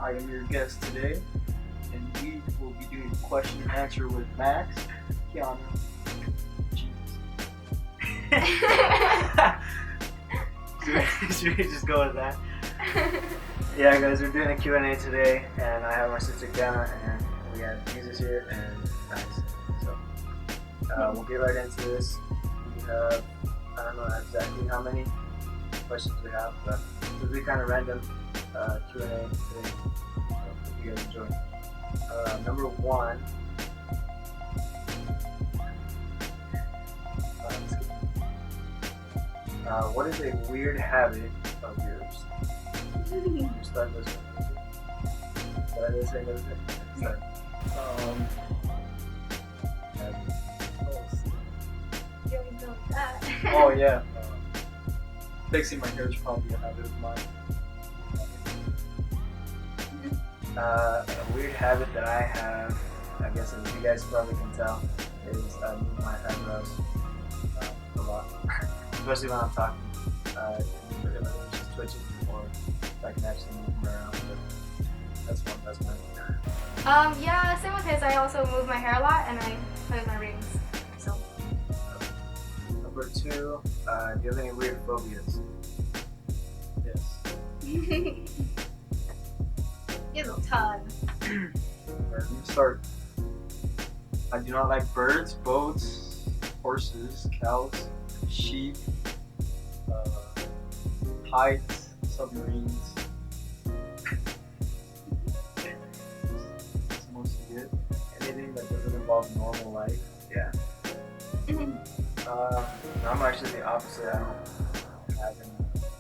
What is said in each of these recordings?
I am your guest today, and we will be doing question and answer with Max, Keanu, Jesus. Should we just go with that? Yeah, guys, we're doing a Q&A today, and I have my sister Kiana, and we have Jesus here, and Max. So, we'll get right into this. We have, I don't know exactly how many questions we have, but it'll be kind of random Q&A today. So, hope you guys enjoy. Number one. What is a weird habit of yours? You start this one. Start this thing. Start. Oh yeah. Fixing my hair is probably a habit of mine. A weird habit that I have, I guess as you guys probably can tell, is I move my eyebrows a lot. Especially when I'm talking. Just twitching or if I can actually move them around. But that's mine. Yeah, same with his. I also move my hair a lot and I play with my rings. So. Number two, do you have any weird phobias? Yes. He has a ton. Let me start. I do not like birds, boats, horses, cows, sheep, heights, submarines. That's mostly it. Anything that doesn't involve normal life. Yeah. I'm actually the opposite. I don't have any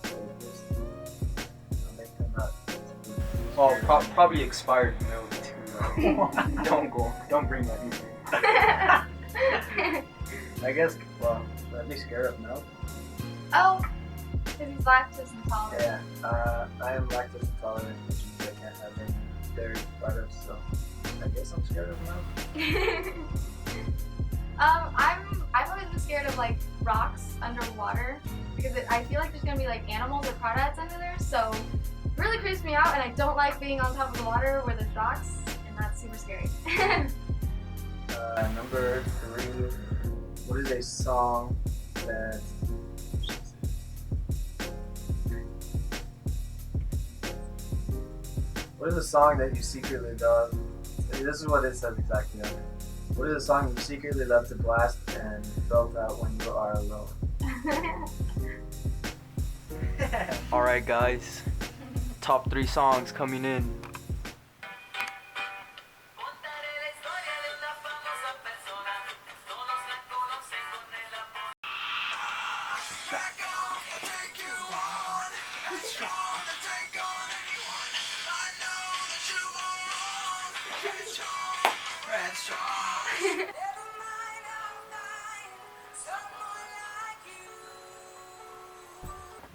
phobias. I'll make them up. Oh, probably expired milk too. Don't bring that in. I guess, well, at least scared of milk. Oh, because he's lactose intolerant. Yeah, I am lactose intolerant, which means I can't have any dairy products, so I guess I'm scared of milk. I've always been scared of like rocks underwater because I feel like there's gonna be like animals or crawdads under there, so it really creeps me out, and I don't like being on top of the water where there's rocks, and that's super scary. Number three, what is a song that What is a song that you secretly love? This is what it says exactly. What is a song you secretly love to blast and belt out when you are alone? Alright guys, top 3 songs coming in.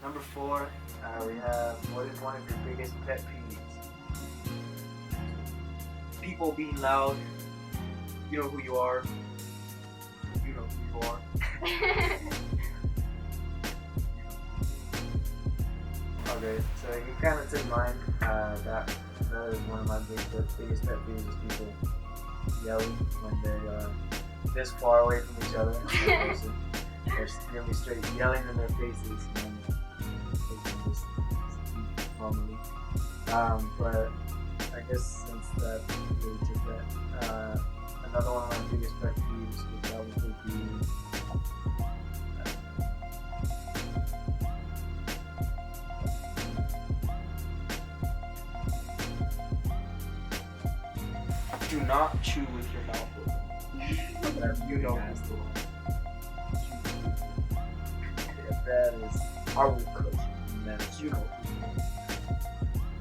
Number 4, we have what is one of your biggest pet peeves? People being loud. You know who you are. You know who you are. Okay, so you kind of took mine. That is one of my biggest pet peeves is people yelling when they're this far away from each other. They're really straight yelling in their faces. And they can just speak normally. But I guess since that really took that, another one of my biggest pet peeves would probably be do not chew with your mouth open. You know that's the one. If that is, I will cook. And then you know.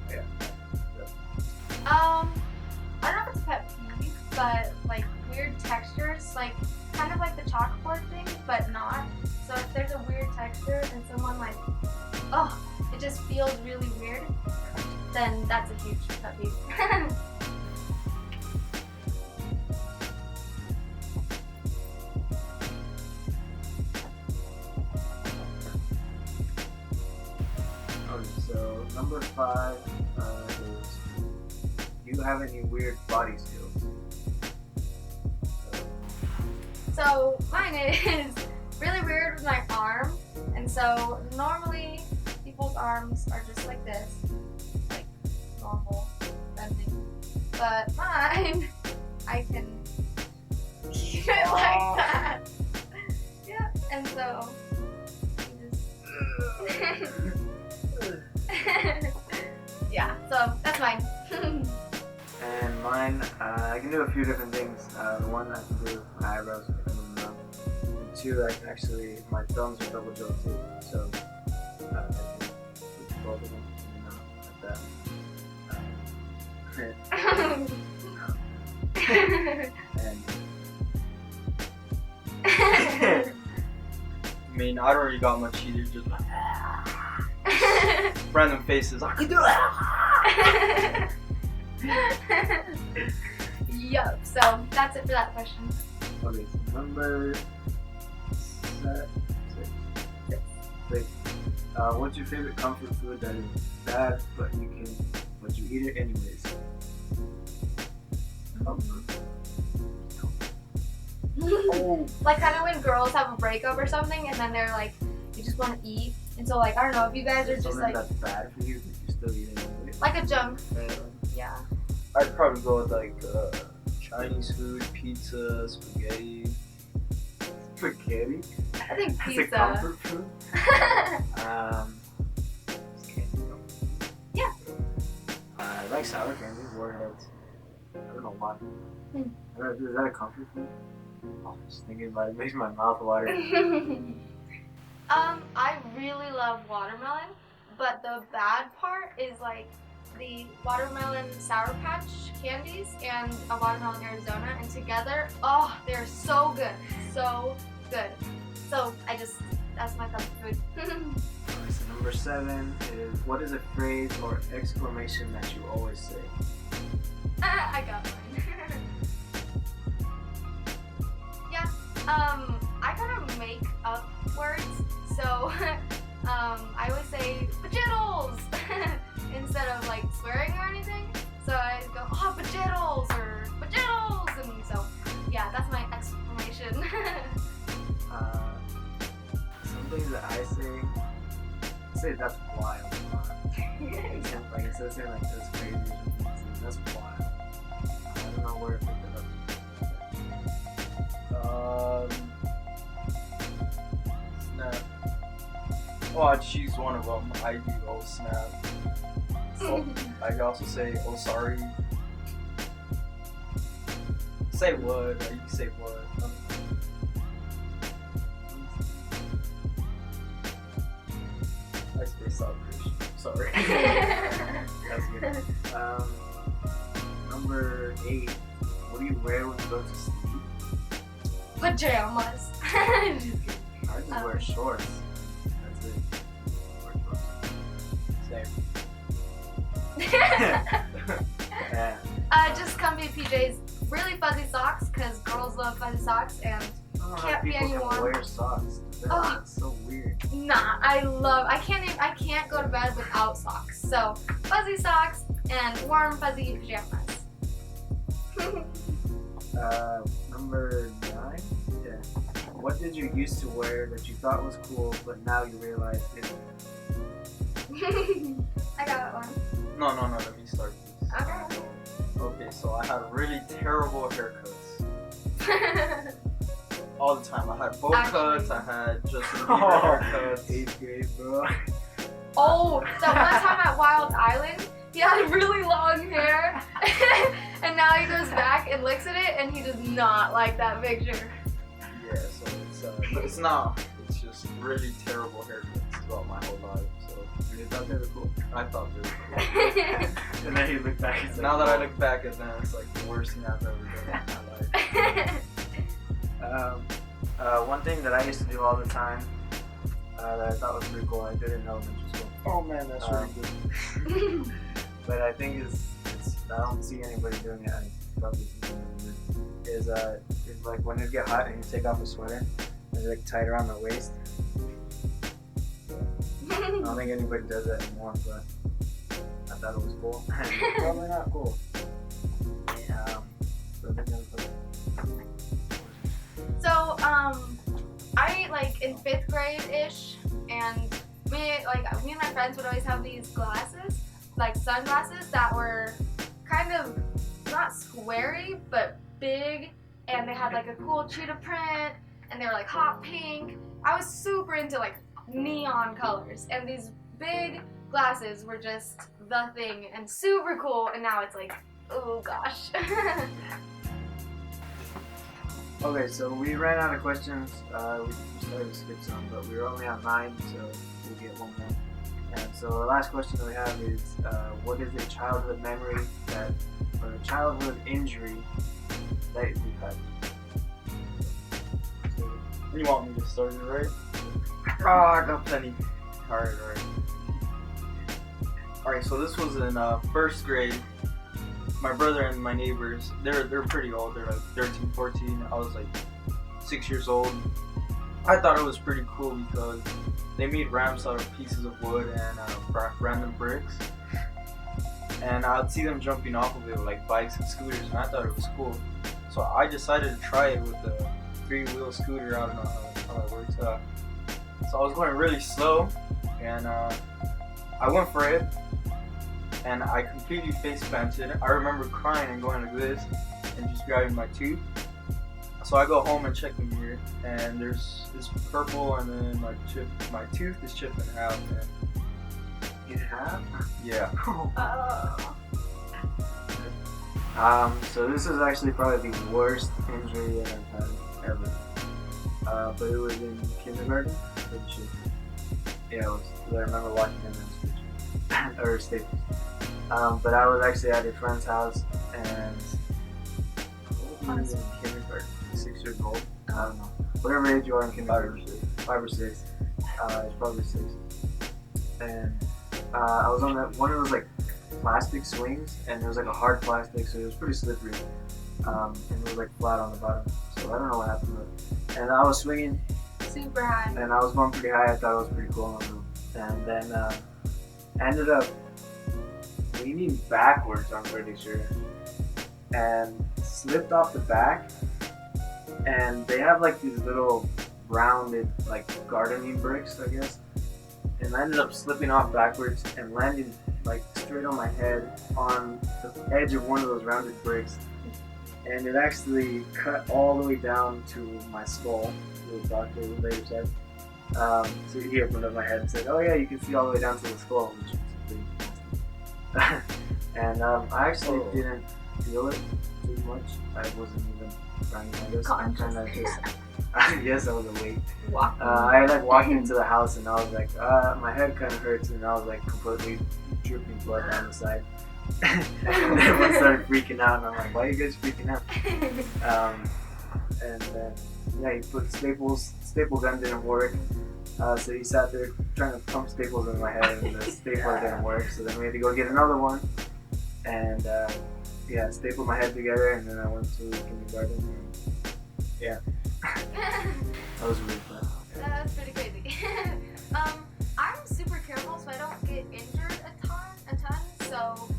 Yeah. I don't know if it's a pet peeve, but like weird textures, like kind of like the chalkboard thing, but not. So if there's a weird texture and someone like, oh, it just feels really weird, then that's a huge pet peeve. Okay, so number 5 is you have any weird body skills? So mine is really weird with my arm, and so normally people's arms are just like this, like normal bending, but mine, I can keep it like that. Yeah, and so you just yeah, so that's mine. And mine, I can do a few different things. The one I can do my eyebrows, I can move them up. And two, I can actually, my thumbs are double jointed too, so I can put both of them in and out like that. And I mean, I don't really got much either. Just random faces. I can do it. Yup, so that's it for that question. okay, so number six. What's your favorite comfort food that is bad but you eat it anyways? Comfort. Like kind of when girls have a breakup or something and then they're like, you just want to eat. And so like, I don't know, if you guys are just Something like, that's bad for you, but you still eat it anyways. like a junk food, yeah. I'd probably go with like Chinese food, pizza, spaghetti. Spaghetti? I think That's a pizza. comfort food? Yeah. I like sour candy, warheads. I don't know why. Is that a comfort food? Oh, just thinking about it makes my mouth water. I really love watermelon, but the bad part is like the watermelon Sour Patch candies and a watermelon Arizona, and together, oh, they're so good, so good. So that's my comfort food. Alright, so number 7 is, what is a phrase or exclamation that you always say? I got mine. Yeah, I kind of make up words, so I always say "bajiddles" instead of like swearing or anything. So I go, oh, bajiddles or bajiddles, and so yeah, that's my exclamation. Some things that I say that's wild. Like instead of saying like that's crazy or something, that's wild. I don't know where to pick that up. Snap. Oh, I'd choose one of them. I do oh snap. So I could also say oh sorry. Say what? Or you can say what? I say South Christian. Sorry. That's good. Number 8. What do you wear when you go to sleep? Pajamas. I just wear shorts. That's it. Wear shorts. Same. Yeah. Just comfy PJs, really fuzzy socks, because girls love fuzzy socks, and I don't know how Can't be people anyone. can wear socks. That's so weird. nah, I can't go to bed without socks. So fuzzy socks and warm fuzzy pajamas. Number 9. Yeah. What did you used to wear that you thought was cool, but now you realize isn't? I got one. No, let me start this. Okay. Okay, so I had really terrible haircuts. All the time. I had bowl cuts, I had Justin Bieber haircuts. 8th grade, bro. Oh, so one time at Wild Island, he had really long hair, and now he goes back and looks at it, and he does not like that picture. Yeah, so but it's not. It's just really terrible haircuts throughout my whole life. So You thought they were cool. I thought they were cool. And then you look back and Now that I look back at them, it's like the worst thing I've ever done in my life. One thing that I used to do all the time that I thought was pretty cool, I did in elementary school. Oh man, that's really good. But I think it's I don't see anybody doing it. I probably see somebody doing it. Is like when it get hot and you take off a sweater and it's like tight around the waist. I don't think anybody does that anymore, but I thought it was cool. Probably not cool. I like in 5th grade ish, and me and my friends would always have these glasses, like sunglasses that were kind of not squarey but big, and they had like a cool cheetah print, and they were like hot pink. I was super into like neon colors, and these big glasses were just the thing and super cool, and now it's like, oh gosh. Okay, so we ran out of questions. We started to skip some, but we were only on 9, so we'll get one more. And so the last question that we have is, what is a childhood memory or a childhood injury that you've had? So, You want me to start it, right? Oh, I got plenty. Alright. Alright, so this was in 1st grade. My brother and my neighbors, they're pretty old. They're like 13, 14. I was like 6 years old. I thought it was pretty cool because they made ramps out of pieces of wood and random bricks. And I'd see them jumping off of it with like bikes and scooters, and I thought it was cool. So I decided to try it with a 3-wheel scooter. I don't know how it works. So I was going really slow, and I went for it. And I completely face planted. I remember crying and going like this and just grabbing my tooth. So I go home and check the mirror, and there's this purple, and then my tooth is chipped in half. In half? Yeah. So this is actually probably the worst injury that I've had ever. But it was in kindergarten. Pretty sure. Yeah, it was. I remember watching him in speech or Staples. But I was actually at a friend's house, and I was in kindergarten, 6 years old. I don't know. Whatever age you are in kindergarten, 5 or 6. It's probably 6. And I was on one of those like plastic swings, and it was like a hard plastic, so it was pretty slippery. And it was like flat on the bottom. So I don't know what happened, but and I was swinging Super high. and I was going pretty high. I thought it was pretty cool. And then ended up leaning backwards, I'm pretty sure, and slipped off the back. And they have like these little rounded like gardening bricks, I guess. And I ended up slipping off backwards and landing like straight on my head on the edge of one of those rounded bricks. And it actually cut all the way down to my skull, the doctor later said. So he opened up my head and said, "Oh yeah, you can see all the way down to the skull," which was pretty nasty. And I actually didn't feel it too much. I wasn't even trying. I guess I'm kind of just. I guess I was awake. I like walked into the house and I was like, my head kind of hurts, and I was like completely dripping blood down the side. And everyone started freaking out, and I'm like, why are you guys freaking out? And then yeah, he put staple gun didn't work. So he sat there trying to pump staples in my head, and the stapler didn't work. So then we had to go get another one, and yeah, stapled my head together, and then I went to kindergarten. And, yeah, that was really fun. That's pretty crazy. I'm super careful, so I don't get injured a ton. So,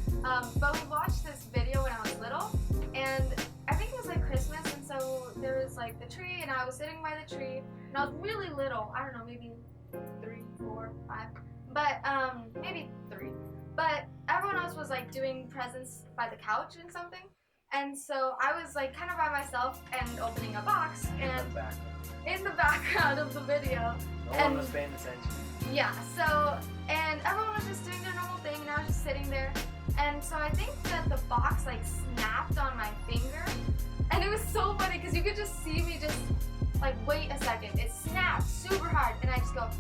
but we watched this video when I was little, and I think it was like Christmas, and so there was like the tree, and I was sitting by the tree, and I was really little. I don't know, maybe 3, 4, 5, but maybe 3. But everyone else was like doing presents by the couch and something, and so I was like kind of by myself and opening a box, and in the background of the video. No one was paying attention. Yeah, so, and everyone was just doing their normal thing, and I was just sitting there, and so I think that the box like snapped on my finger, and it was so funny because you could just see me just like, wait a second, it snapped super hard, and I just go,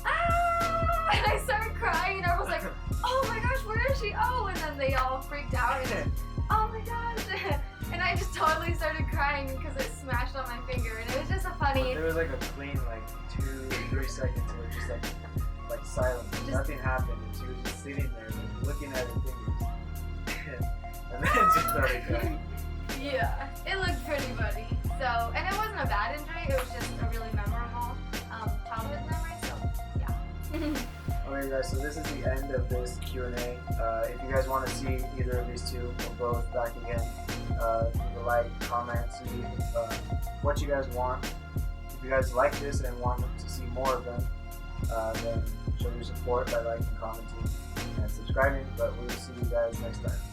ah, and I started crying, and everyone was like, oh my gosh, where is she? Oh, and then they all freaked out, and oh my gosh, and I just totally started crying because it smashed on my finger, and it was just a funny. But there was like a clean like 2-3 seconds where it was just like silent. Nothing happened, and she was just sitting there like, looking at her fingers, and then just started crying. Yeah, it looked pretty funny. So, and it wasn't a bad injury. It was just a really memorable childhood memory. So, yeah. Okay, so this is the end of this Q&A. If you guys want to see either of these two or both back again, like, comment, see what you guys want. If you guys like this and want to see more of them, then show your support by liking, commenting, and subscribing. But we will see you guys next time.